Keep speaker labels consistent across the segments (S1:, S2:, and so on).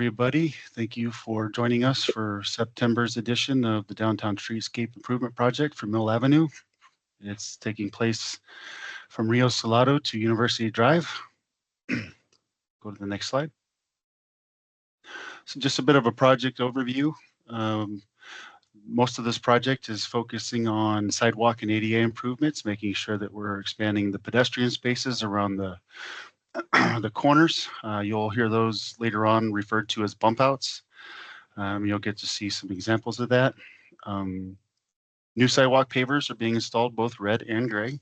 S1: Everybody. Thank you for joining us for September's edition of the Downtown Streetscape Improvement Project for Mill Avenue. It's taking place from Rio Salado to University Drive. Go to the next slide. So just a bit of a project overview. Um, Most of this project is focusing on sidewalk and ADA improvements, making sure that we're expanding the pedestrian spaces around the the corners. You'll hear those later on referred to as bump outs. You'll get to see some examples of that. Um, New sidewalk pavers are being installed, both red and gray,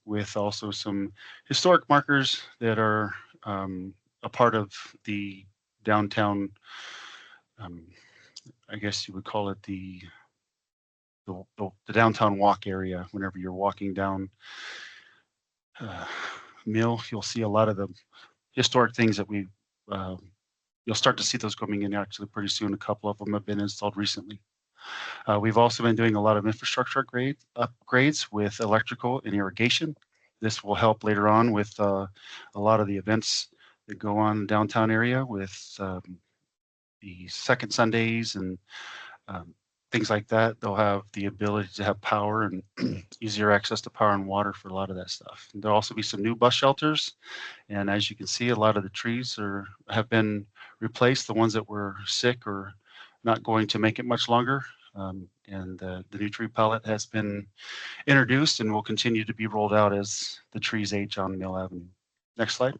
S1: with also some historic markers that are a part of the downtown. Um, I guess you would call it the downtown walk area. Whenever you're walking down uh, Mill, you'll see a lot of the historic things that we. You'll start to see those coming in actually pretty soon. A couple of them have been installed recently. We've also been doing a lot of infrastructure upgrades with electrical and irrigation. This will help later on with a lot of the events that go on in the downtown area with the second Sundays and um, things like that. They'll have the ability to have power and easier access to power and water for a lot of that stuff. And there'll also be some new bus shelters. And as you can see, a lot of the trees have been replaced. The ones that were sick or not going to make it much longer. And the new tree palette has been introduced and will continue to be rolled out as the trees age on Mill Avenue. Next slide.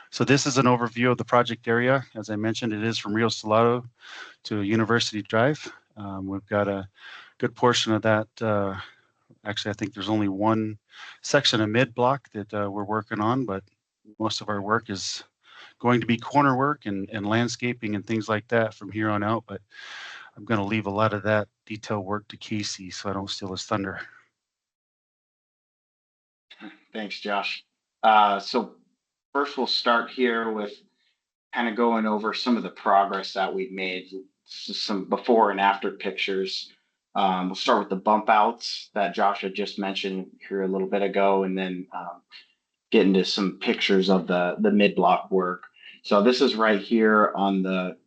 S1: So this is an overview of the project area. As I mentioned, it is from Rio Salado to University Drive. We've got a good portion of that. Actually, I think there's only one section of mid block that we're working on, but most of our work is going to be corner work and landscaping and things like that from here on out. But I'm going to leave a lot of that detail work to Casey so I don't steal his thunder.
S2: Thanks, Josh. So first we'll start here with kind of going over some of the progress that we've made, some before and after pictures. We'll start with the bump outs that Josh had just mentioned here a little bit ago, and then get into some pictures of the mid-block work. So this is right here on the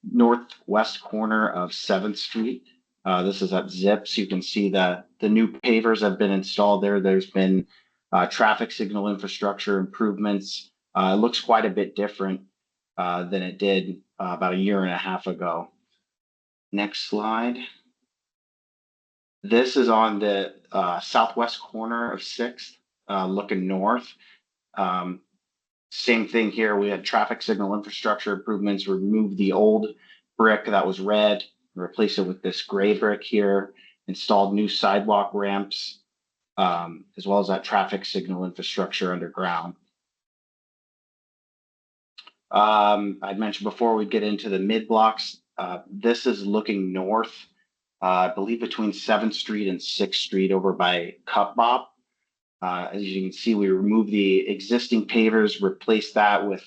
S2: northwest corner of 7th Street. This is at Zips. You can see that the new pavers have been installed there. There's been traffic signal infrastructure improvements. It looks quite a bit different than it did about a year and a half ago. Next slide. This is on the southwest corner of 6th, looking north. Same thing here. We had traffic signal infrastructure improvements, removed the old brick that was red, replaced it with this gray brick here, installed new sidewalk ramps, as well as that traffic signal infrastructure underground. I'd mentioned before we'd get into the mid blocks. This is looking north, I believe between 7th Street and 6th Street over by Cup Bob. As you can see, we removed the existing pavers, replaced that with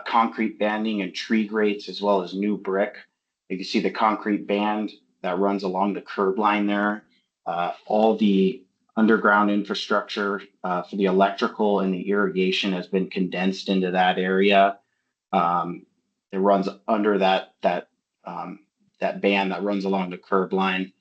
S2: concrete banding and tree grates, as well as new brick. You can see the concrete band that runs along the curb line there. All the underground infrastructure for the electrical and the irrigation has been condensed into that area. It runs under that band that runs along the curb line.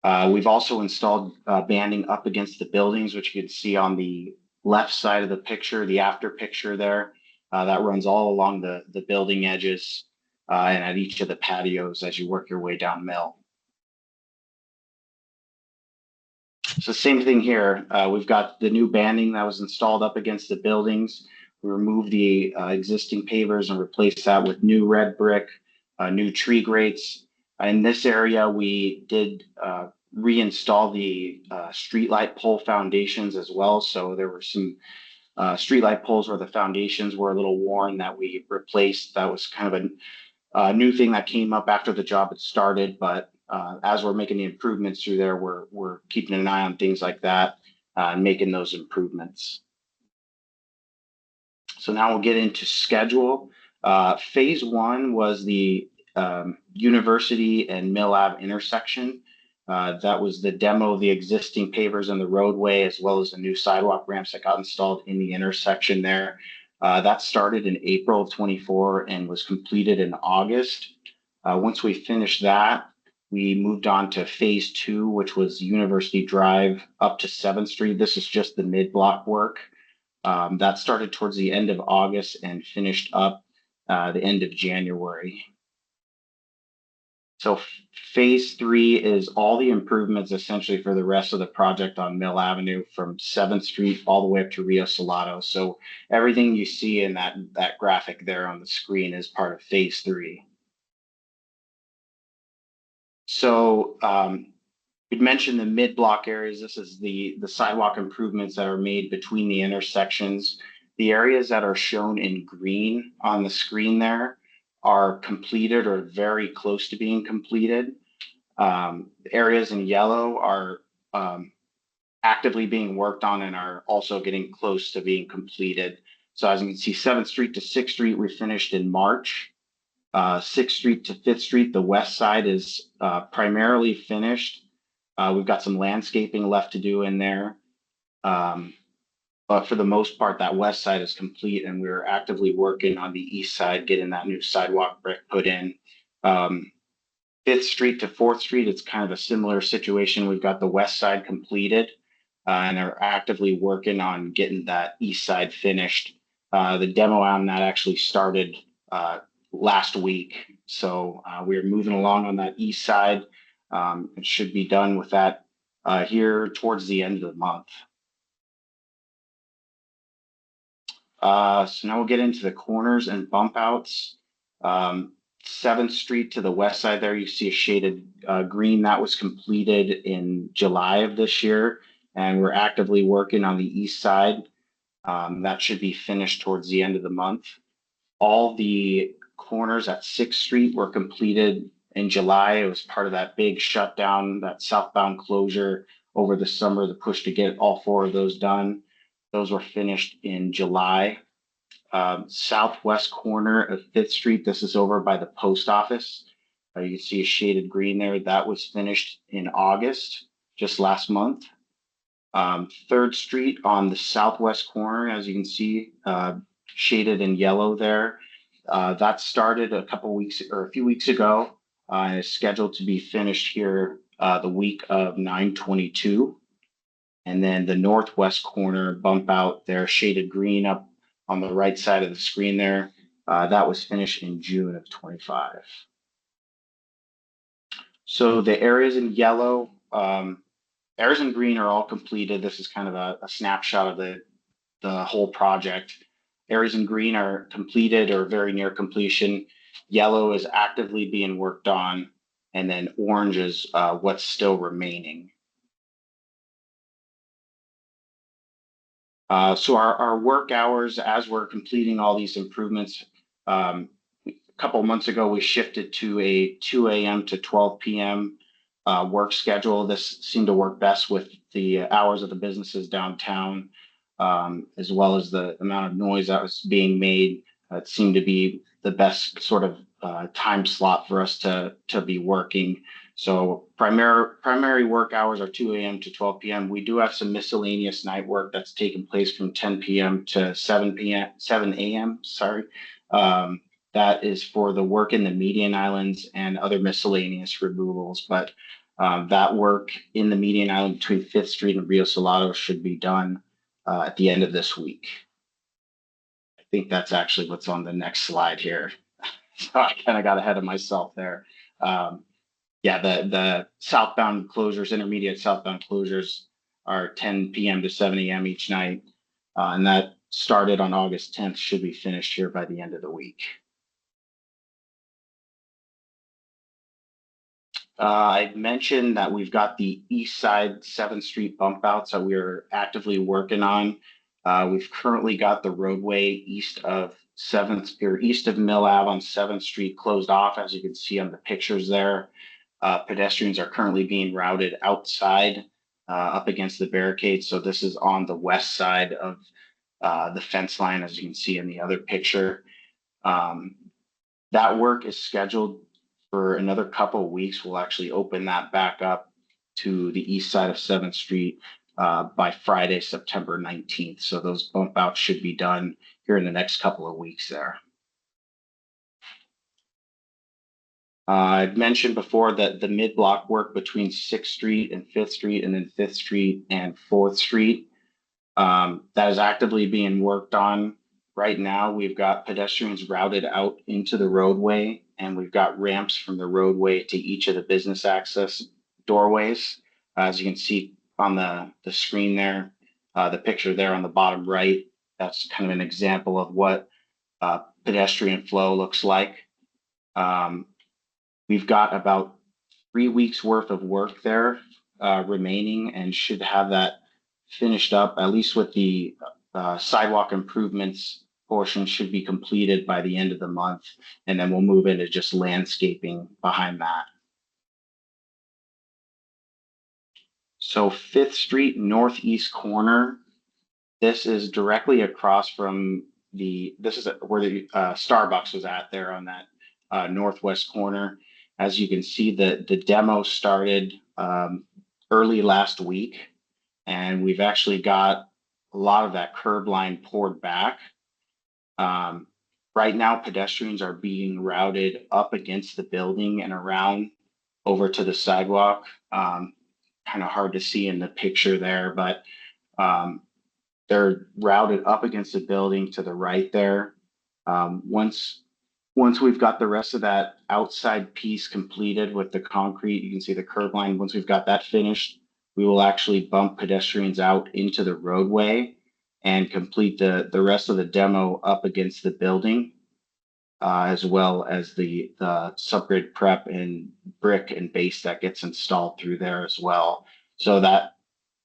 S2: We've also installed banding up against the buildings, which you can see on the left side of the picture, the after picture there. That runs all along the building edges and at each of the patios as you work your way down Mill. So same thing here. We've got the new banding that was installed up against the buildings. We removed the existing pavers and replaced that with new red brick, new tree grates. In this area, we did reinstall the streetlight pole foundations as well. So there were some streetlight poles where the foundations were a little worn that we replaced. That was kind of a new thing that came up after the job had started. But as we're making the improvements through there, we're keeping an eye on things like that and making those improvements. So now we'll get into schedule. Phase 1 was the University and Mill Ave intersection. That was the demo of the existing pavers in the roadway, as well as the new sidewalk ramps that got installed in the intersection there. That started in April of 24 and was completed in August. Once we finished that, we moved on to phase two, which was University Drive up to 7th Street. This is just the mid-block work. That started towards the end of August and finished up the end of January. So phase three is all the improvements essentially for the rest of the project on Mill Avenue from 7th Street all the way up to Rio Salado. So everything you see in that graphic there on the screen is part of phase three. So we'd mentioned the mid-block areas. This is the sidewalk improvements that are made between the intersections. The areas that are shown in green on the screen there are completed or very close to being completed. Areas in yellow are actively being worked on and are also getting close to being completed. So as you can see, 7th Street to 6th Street, we finished in March. 6th Street to 5th Street, the west side is primarily finished. We've got some landscaping left to do in there. But for the most part, that west side is complete, and we're actively working on the east side, getting that new sidewalk brick put in. 5th Street to 4th Street, it's kind of a similar situation. We've got the west side completed and are actively working on getting that east side finished. The demo on that actually started last week. So we're moving along on that east side. It should be done with that here towards the end of the month. So now we'll get into the corners and bump outs. 7th Street to the west side there, you see a shaded green that was completed in July of this year. And we're actively working on the east side. That should be finished towards the end of the month. All the corners at 6th Street were completed in July. It was part of that big shutdown, that southbound closure over the summer, the push to get all 4 of those done. Those were finished in July. Southwest corner of 5th Street, this is over by the post office. You can see a shaded green there. That was finished in August, just last month. 3rd Street on the southwest corner, as you can see, shaded in yellow there. That started a few weeks ago and is scheduled to be finished here the week of 9/22. And then the northwest corner bump out there, shaded green up on the right side of the screen there. That was finished in June of 25. So the areas in yellow, areas in green are all completed. This is kind of a snapshot of the whole project. Areas in green are completed or very near completion. Yellow is actively being worked on, and then orange is what's still remaining. So our work hours as we're completing all these improvements, a couple of months ago, we shifted to a 2 a.m. to 12 p.m. Work schedule. This seemed to work best with the hours of the businesses downtown, as well as the amount of noise that was being made. It seemed to be the best sort of time slot for us to be working. So primary work hours are 2 a.m. to 12 p.m. We do have some miscellaneous night work that's taking place from 10 p.m. to 7 a.m. Sorry. That is for the work in the median islands and other miscellaneous removals. But that work in the median island between 5th Street and Rio Salado should be done at the end of this week. I think that's actually what's on the next slide here. So I kind of got ahead of myself there. Yeah, the southbound closures, intermediate southbound closures are 10 p.m. to 7 a.m. each night. And that started on August 10th, should be finished here by the end of the week. I mentioned that we've got the east side 7th Street bump outs that we're actively working on. We've currently got the roadway east of Mill Ave on 7th Street closed off, as you can see on the pictures there. Pedestrians are currently being routed outside up against the barricade. So this is on the west side of the fence line, as you can see in the other picture. That work is scheduled for another couple of weeks. We'll actually open that back up to the east side of 7th Street. by Friday, September 19th. So those bump outs should be done here in the next couple of weeks there. I'd mentioned before that the mid-block work between 6th Street and 5th Street, and then 5th Street and 4th Street, that is actively being worked on right now. We've got pedestrians routed out into the roadway, and we've got ramps from the roadway to each of the business access doorways. As you can see on the screen there, the picture there on the bottom right, that's kind of an example of what pedestrian flow looks like. We've got about 3 weeks worth of work there remaining, and should have that finished up, at least with the sidewalk improvements portion should be completed by the end of the month. And then we'll move into just landscaping behind that. So 5th Street northeast corner, this is directly across from this is where the Starbucks was at there on that northwest corner. As you can see, the demo started early last week, and we've actually got a lot of that curb line poured back. Right now, pedestrians are being routed up against the building and around over to the sidewalk. Kind of hard to see in the picture there, but they're routed up against the building to the right there. Once we've got the rest of that outside piece completed with the concrete, you can see the curb line. Once we've got that finished, we will actually bump pedestrians out into the roadway and complete the rest of the demo up against the building, as well as the subgrade prep and brick and base that gets installed through there as well. So that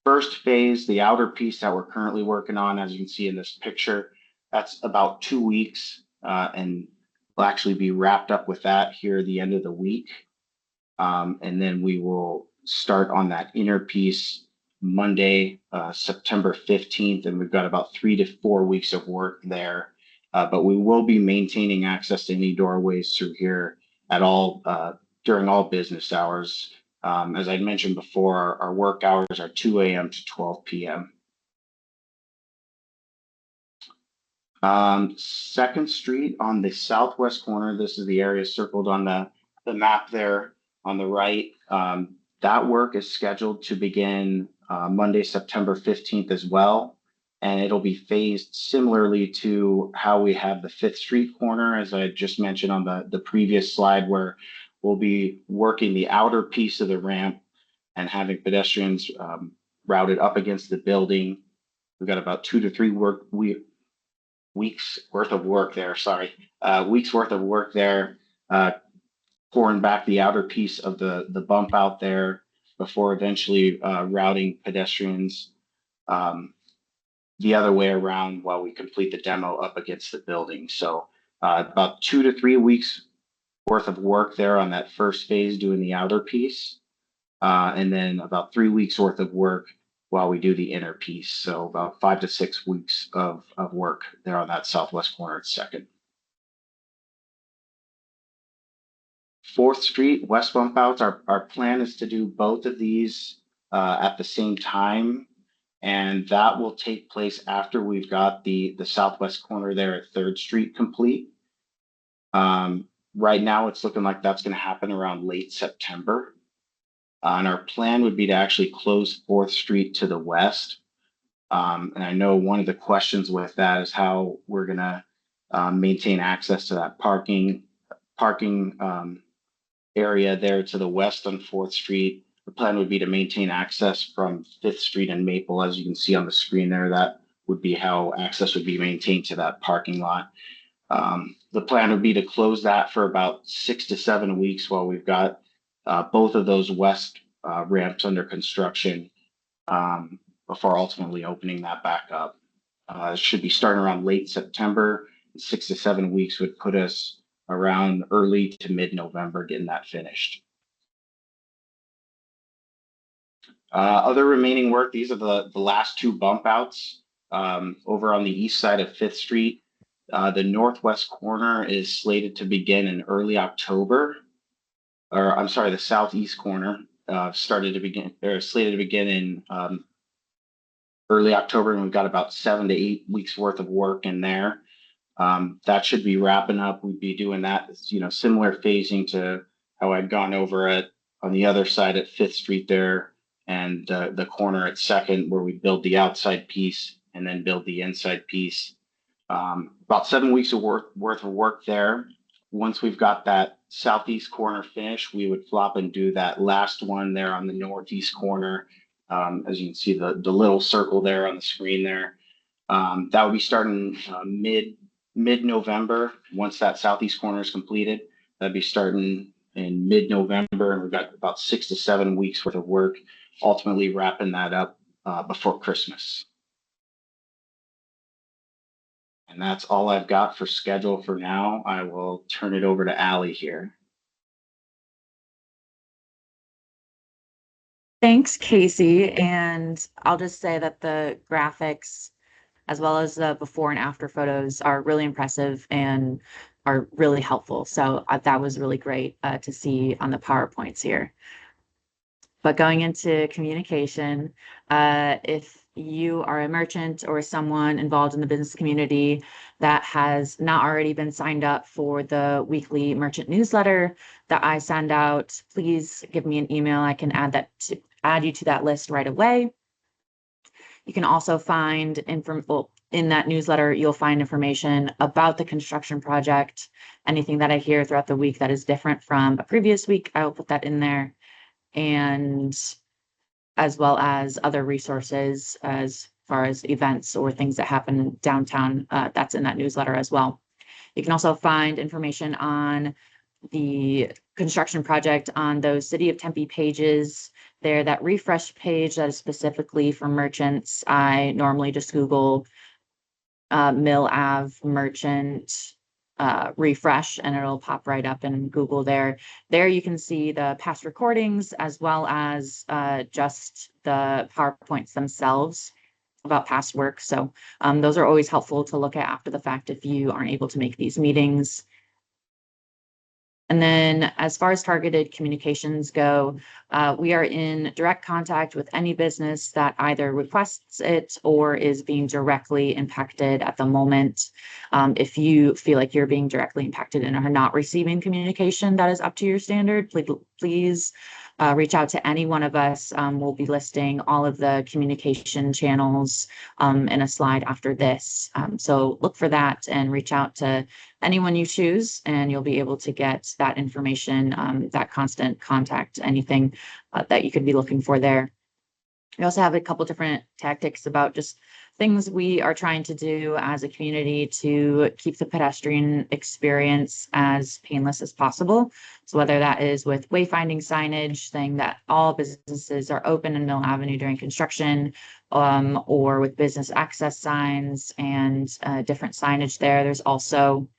S2: first phase, the outer piece that we're currently working on, as you can see in this picture, that's about 2 weeks, and we'll actually be wrapped up with that here at the end of the week. And then we will start on that inner piece Monday, September 15th, and we've got about 3 to 4 weeks of work there. But we will be maintaining access to any doorways through here at all during all business hours. As I mentioned before, our work hours are 2 a.m. to 12 p.m. 2nd Street on the southwest corner, this is the area circled on the map there on the right. That work is scheduled to begin Monday, September 15th as well. And it'll be phased similarly to how we have the 5th Street corner, as I just mentioned on the previous slide, where we'll be working the outer piece of the ramp and having pedestrians routed up against the building. We've got about 2 to 3 weeks worth of work there. Weeks worth of work there, pouring back the outer piece of the bump out there before eventually routing pedestrians the other way around while we complete the demo up against the building. So about 2 to 3 weeks worth of work there on that first phase doing the outer piece, and then about 3 weeks worth of work while we do the inner piece. So about 5 to 6 weeks of work there on that southwest corner at 2nd. 4th Street west bump outs, our plan is to do both of these at the same time, and that will take place after we've got the southwest corner there at 3rd Street complete. Right now, it's looking like that's going to happen around late September. And our plan would be to actually close 4th Street to the west. And I know one of the questions with that is how we're going to maintain access to that parking area there to the west on 4th Street. The plan would be to maintain access from 5th Street and Maple. As you can see on the screen there, that would be how access would be maintained to that parking lot. The plan would be to close that for about 6 to 7 weeks while we've got both of those west ramps under construction before ultimately opening that back up. It should be starting around late September. 6 to 7 weeks would put us around early to mid-November getting that finished. Other remaining work, these are the last 2 bump outs over on the east side of 5th Street. The northwest corner is slated to begin in early October, or I'm sorry, the southeast corner slated to begin in early October, and we've got about 7 to 8 weeks worth of work in there. That should be wrapping up. We'd be doing that, similar phasing to how I'd gone over on the other side at Fifth Street there, and the corner at Second, where we build the outside piece and then build the inside piece. About 7 weeks of worth of work there. Once we've got that southeast corner finished, we would flop and do that last one there on the northeast corner. As you can see, the little circle there on the screen there. That would be starting mid-November. Once that southeast corner is completed, that'd be starting in mid-November, and we've got about 6 to 7 weeks worth of work, ultimately wrapping that up before Christmas. And that's all I've got for schedule for now. I will turn it over to Allie here.
S3: Thanks, Casey. And I'll just say that the graphics, as well as the before and after photos, are really impressive and are really helpful. So that was really great to see on the PowerPoints here. But going into communication, if you are a merchant or someone involved in the business community that has not already been signed up for the weekly merchant newsletter that I send out, please give me an email. I can add you to that list right away. You can also find in that newsletter, you'll find information about the construction project. Anything that I hear throughout the week that is different from a previous week, I will put that in there. And as well as other resources as far as events or things that happen downtown, that's in that newsletter as well. You can also find information on the construction project on those City of Tempe pages there. That refresh page that is specifically for merchants, I normally just Google Mill Ave merchant refresh, and it'll pop right up in Google there. There you can see the past recordings as well as just the PowerPoints themselves about past work. So those are always helpful to look at after the fact if you aren't able to make these meetings. And then as far as targeted communications go, we are in direct contact with any business that either requests it or is being directly impacted at the moment. If you feel like you're being directly impacted and are not receiving communication that is up to your standard, please reach out to any one of us. We'll be listing all of the communication channels in a slide after this. So look for that and reach out to anyone you choose, and you'll be able to get that information, that constant contact, anything that you could be looking for there. We also have a couple different tactics about just things we are trying to do as a community to keep the pedestrian experience as painless as possible. So whether that is with wayfinding signage saying that all businesses are open in Mill Avenue during construction, or with business access signs and different signage there. There's also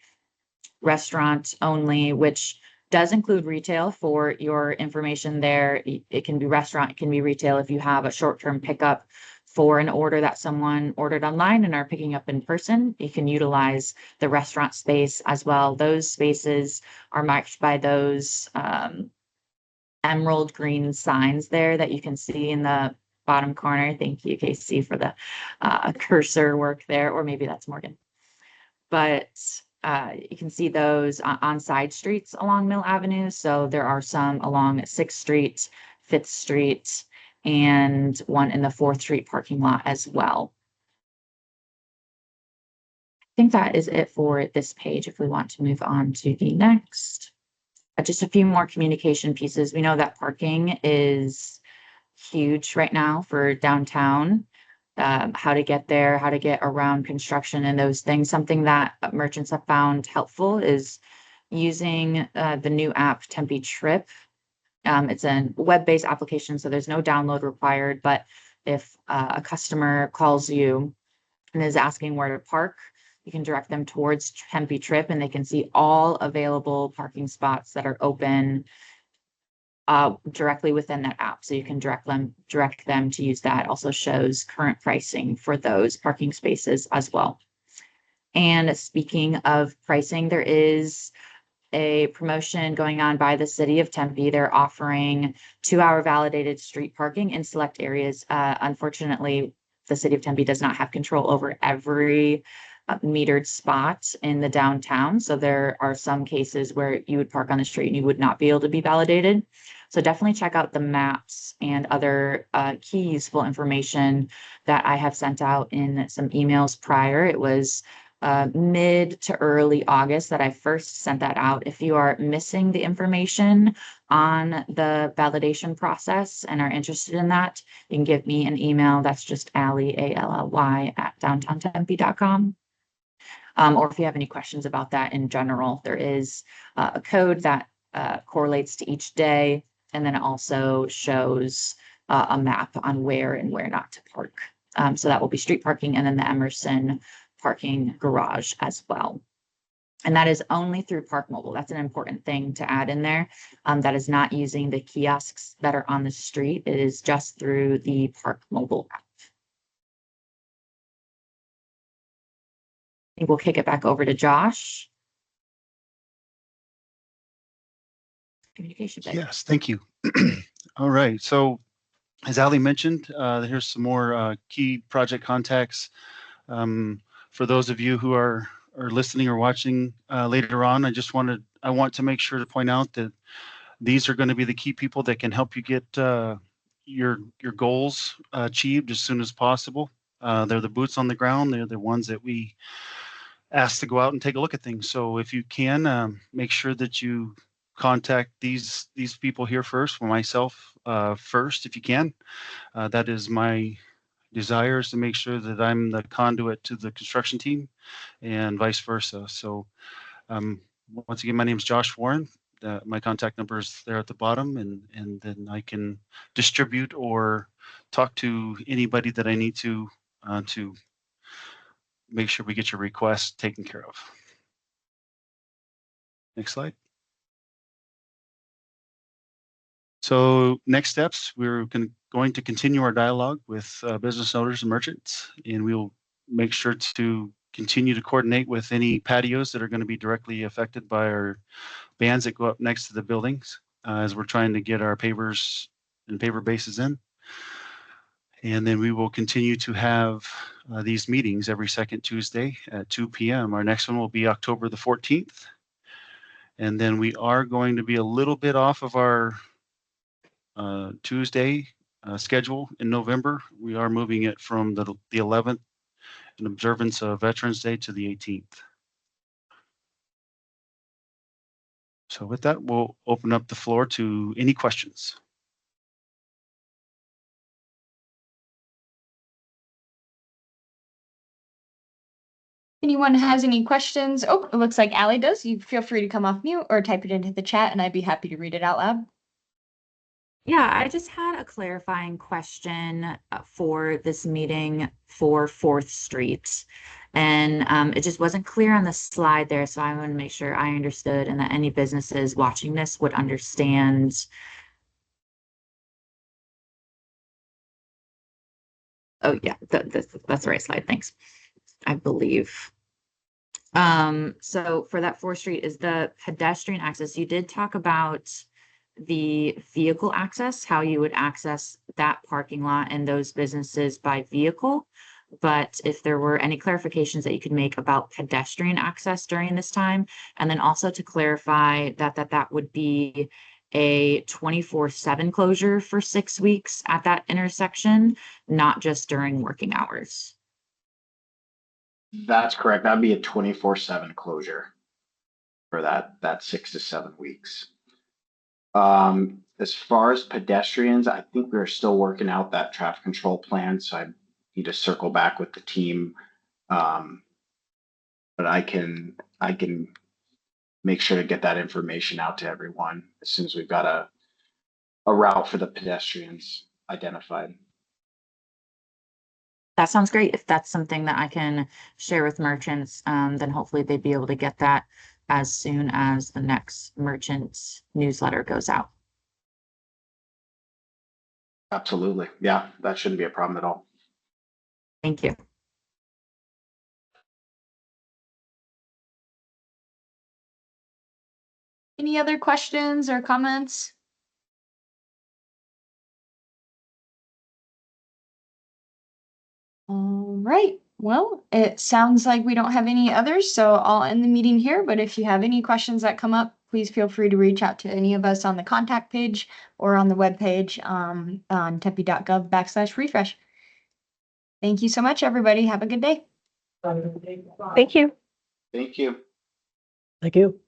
S3: restaurant only, which does include retail. For your information there, it can be restaurant, it can be retail. If you have a short-term pickup for an order that someone ordered online and are picking up in person, you can utilize the restaurant space as well. Those spaces are marked by those emerald green signs there that you can see in the bottom corner. Thank you, Casey, for the cursor work there, or maybe that's Morgan. But you can see those on side streets along Mill Avenue. So there are some along 6th Street, 5th Street, and one in the 4th Street parking lot as well. I think that is it for this page. If we want to move on to the next, just a few more communication pieces. We know that parking is huge right now for downtown. How to get there, how to get around construction and those things. Something that merchants have found helpful is using the new app Tempe Trip. It's a web-based application, so there's no download required, but if a customer calls you and is asking where to park, you can direct them towards Tempe Trip, and they can see all available parking spots that are open directly within that app. So you can direct them to use that. Also shows current pricing for those parking spaces as well. And speaking of pricing, there is a promotion going on by the City of Tempe. They're offering 2-hour validated street parking in select areas. Unfortunately, the city of Tempe does not have control over every metered spot in the downtown. So there are some cases where you would park on the street and you would not be able to be validated. So definitely check out the maps and other key useful information that I have sent out in some emails prior. It was mid to early August that I first sent that out. If you are missing the information on the validation process and are interested in that, you can give me an email. That's just Allie, ALLY, at downtowntempe.com. Or if you have any questions about that in general, there is a code that correlates to each day, and then it also shows a map on where and where not to park. So that will be street parking and then the Emerson parking garage as well. And that is only through Park Mobile. That's an important thing to add in there. That is not using the kiosks that are on the street. It is just through the Park Mobile app. I think we'll kick it back over to Josh. Communication.
S1: Yes, thank you. All right. So as Ali mentioned, here's some more key project contacts. For those of you who are listening or watching later on, I want to make sure to point out that these are going to be the key people that can help you get your goals achieved as soon as possible. They're the boots on the ground. They're the ones that we ask to go out and take a look at things. So if you can, make sure that you contact these people here first, for myself first, if you can. That is my desire, is to make sure that I'm the conduit to the construction team and vice versa. So once again, my name is Josh Warren. My contact number is there at the bottom, and then I can distribute or talk to anybody that I need to make sure we get your request taken care of. Next slide. So next steps, we're going to continue our dialogue with business owners and merchants, and we'll make sure to continue to coordinate with any patios that are going to be directly affected by our bands that go up next to the buildings as we're trying to get our pavers and paver bases in. And then we will continue to have these meetings every second Tuesday at 2 p.m. Our next one will be October the 14th. And then we are going to be a little bit off of our Tuesday schedule in November. We are moving it from the 11th in observance of Veterans Day to the 18th. So with that, we'll open up the floor to any questions.
S4: Anyone has any questions? Oh, it looks like Allie does. You feel free to come off mute or type it into the chat and I'd be happy to read it out loud.
S3: Yeah, I just had a clarifying question for this meeting for 4th Street. And it just wasn't clear on the slide there, so I want to make sure I understood and that any businesses watching this would understand. Oh yeah, that's the right slide, thanks. I believe. So for that 4th Street is the pedestrian access. You did talk about the vehicle access, how you would access that parking lot and those businesses by vehicle. But if there were any clarifications that you could make about pedestrian access during this time, and then also to clarify that would be a 24/7 closure for 6 weeks at that intersection, not just during working hours.
S2: That's correct. That'd be a 24/7 closure for that 6 to 7 weeks. As far as pedestrians, I think we're still working out that traffic control plan, so I need to circle back with the team. But I can make sure to get that information out to everyone as soon as we've got a route for the pedestrians identified.
S3: That sounds great. If that's something that I can share with merchants, then hopefully they'd be able to get that as soon as the next merchant newsletter goes out.
S2: Absolutely. Yeah, that shouldn't be a problem at all.
S3: Thank you.
S4: Any other questions or comments? All right. Well, it sounds like we don't have any others, so I'll end the meeting here. But if you have any questions that come up, please feel free to reach out to any of us on the contact page or on the webpage on tempe.gov/refresh. Thank you so much, everybody. Have a good day.
S5: Thank you.
S2: Thank you.
S5: Thank you.